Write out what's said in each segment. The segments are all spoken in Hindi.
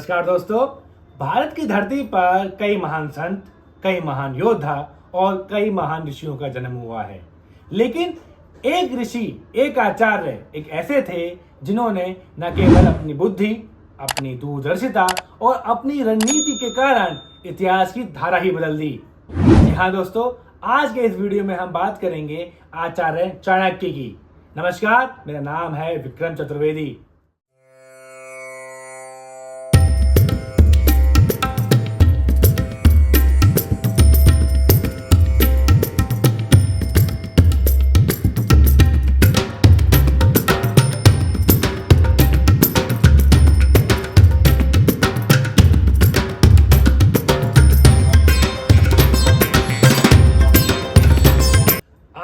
नमस्कार दोस्तों। भारत की धरती पर कई महान संत, कई महान योद्धा और कई महान ऋषियों का जन्म हुआ है। लेकिन एक ऋषि, एक आचार्य, एक ऐसे थे जिन्होंने न केवल अपनी बुद्धि, अपनी दूरदर्शिता और अपनी रणनीति के कारण इतिहास की धारा ही बदल दी। जी हाँ दोस्तों, आज के इस वीडियो में हम बात करेंगे आचार्य चाणक्य की। नमस्कार, मेरा नाम है विक्रम चतुर्वेदी।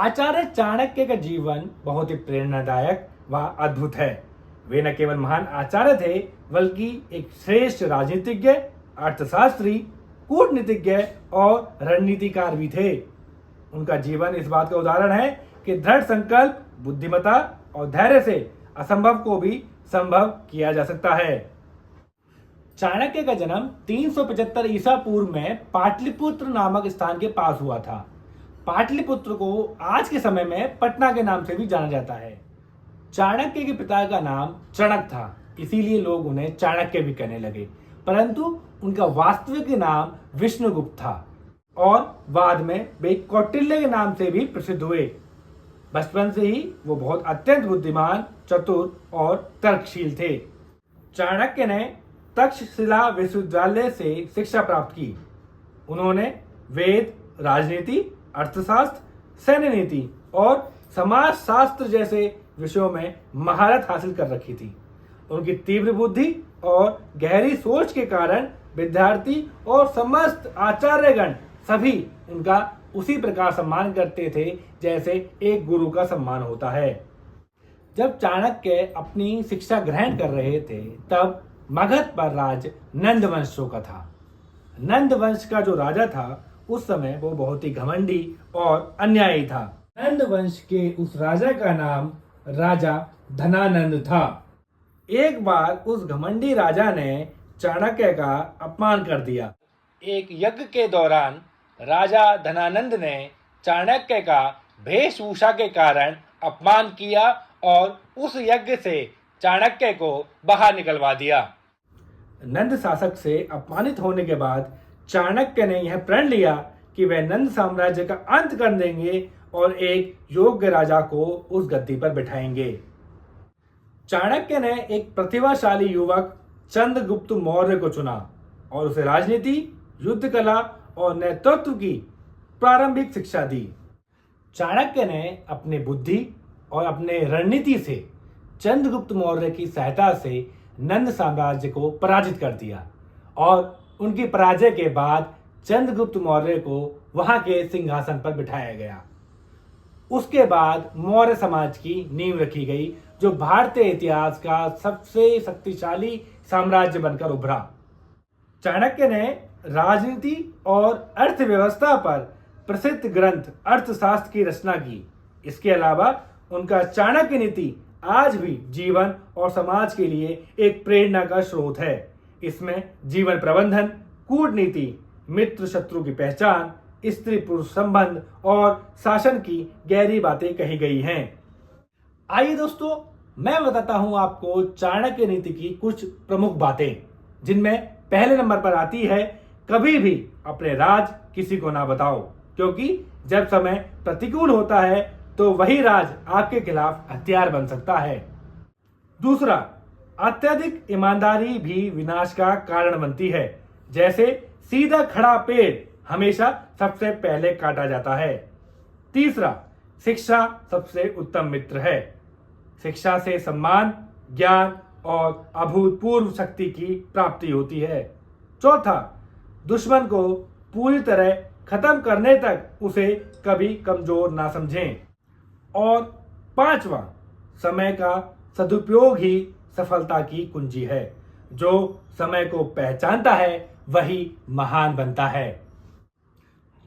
आचार्य चाणक्य का जीवन बहुत ही प्रेरणादायक व अद्भुत है। वे न केवल महान आचार्य थे बल्कि एक श्रेष्ठ राजनीतिज्ञ, अर्थशास्त्री, कूटनीतिज्ञ और रणनीतिकार भी थे। उनका जीवन इस बात का उदाहरण है कि दृढ़ संकल्प, बुद्धिमत्ता और धैर्य से असंभव को भी संभव किया जा सकता है। चाणक्य का जन्म 375 ईसा पूर्व में पाटलिपुत्र नामक स्थान के पास हुआ था। पाटलिपुत्र को आज के समय में पटना के नाम से भी जाना जाता है। चाणक्य के पिता का नाम चणक था, इसीलिए लोग उन्हें चाणक्य भी कहने लगे, परंतु उनका वास्तविक नाम विष्णुगुप्त था और बाद में वे कौटिल्य के नाम से भी प्रसिद्ध हुए। बचपन से ही वो बहुत अत्यंत बुद्धिमान, चतुर और तर्कशील थे। चाणक्य ने तक्षशिला विश्वविद्यालय से शिक्षा प्राप्त की। उन्होंने वेद, राजनीति, अर्थशास्त्र, सैन्य नीति और समाज शास्त्र जैसे विषयों में महारत हासिल कर रखी थी। उनकी तीव्र बुद्धि और गहरी सोच के कारण विद्यार्थी और समस्त आचार्यगण सभी उनका उसी प्रकार सम्मान करते थे जैसे एक गुरु का सम्मान होता है। जब चाणक्य अपनी शिक्षा ग्रहण कर रहे थे तब मगध पर राज नंद वंशों का था। नंद वंश का जो राजा था उस समय वो बहुत ही घमंडी और अन्यायी था। नंद वंश के उस राजा का नाम राजा धनानंद था। एक बार उस घमंडी राजा ने चाणक्य का अपमान कर दिया। एक यज्ञ के दौरान राजा धनानंद ने चाणक्य का वेशभूषा के कारण अपमान किया और उस यज्ञ से चाणक्य को बाहर निकलवा दिया। नंद शासक से अपमानित होने के बाद चाणक्य ने यह प्रण लिया कि वह नंद साम्राज्य का अंत कर देंगे और एक योग्य राजा को उस गद्दी पर बिठाएंगे। चाणक्य ने एक प्रतिभाशाली युवक चंद्रगुप्त मौर्य को चुना और उसे राजनीति, युद्ध कला और नेतृत्व की प्रारंभिक शिक्षा दी। चाणक्य ने अपनी बुद्धि और अपने रणनीति से चंद्रगुप्त मौर्य की सहायता से नंद साम्राज्य को पराजित कर दिया और उनकी पराजय के बाद चंद्रगुप्त मौर्य को वहां के सिंहासन पर बिठाया गया। उसके बाद मौर्य समाज की नींव रखी गई, जो भारतीय इतिहास का सबसे शक्तिशाली साम्राज्य बनकर उभरा। चाणक्य ने राजनीति और अर्थव्यवस्था पर प्रसिद्ध ग्रंथ अर्थशास्त्र की रचना की। इसके अलावा उनका चाणक्य नीति आज भी जीवन और समाज के लिए एक प्रेरणा का स्रोत है। इसमें जीवन प्रबंधन, कूटनीति, मित्र शत्रु की पहचान, स्त्री पुरुष संबंध और शासन की गहरी बातें कही गई हैं। आइए दोस्तों, मैं बताता हूं आपको चाणक्य नीति की कुछ प्रमुख बातें, जिनमें पहले नंबर पर आती है, कभी भी अपने राज किसी को ना बताओ, क्योंकि जब समय प्रतिकूल होता है तो वही राज आपके खिलाफ हथियार बन सकता है। दूसरा, अत्यधिक ईमानदारी भी विनाश का कारण बनती है। जैसे सीधा खड़ा पेड़ हमेशा सबसे पहले काटा जाता है। तीसरा, शिक्षा सबसे उत्तम मित्र है। शिक्षा से सम्मान, ज्ञान और अभूतपूर्व शक्ति की प्राप्ति होती है। चौथा, दुश्मन को पूरी तरह खत्म करने तक उसे कभी कमजोर ना समझें। और पांचवा, समय का सदुपयोग ही सफलता की कुंजी है। जो समय को पहचानता है वही महान बनता है।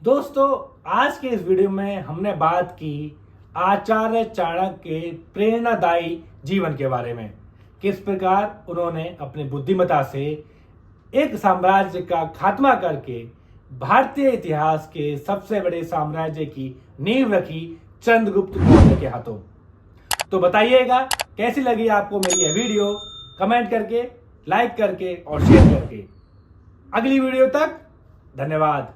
दोस्तों, आज के इस वीडियो में हमने बात की आचार्य चाणक्य के प्रेरणादायी जीवन के बारे में। किस प्रकार उन्होंने अपनी बुद्धिमत्ता से एक साम्राज्य का खात्मा करके भारतीय इतिहास के सबसे बड़े साम्राज्य की नींव रखी चंद्रगुप्त मौर्य के हाथों। तो बताइएगा कैसी लगी आपको मेरी यह वीडियो, कमेंट करके, लाइक करके और शेयर करके। अगली वीडियो तक धन्यवाद।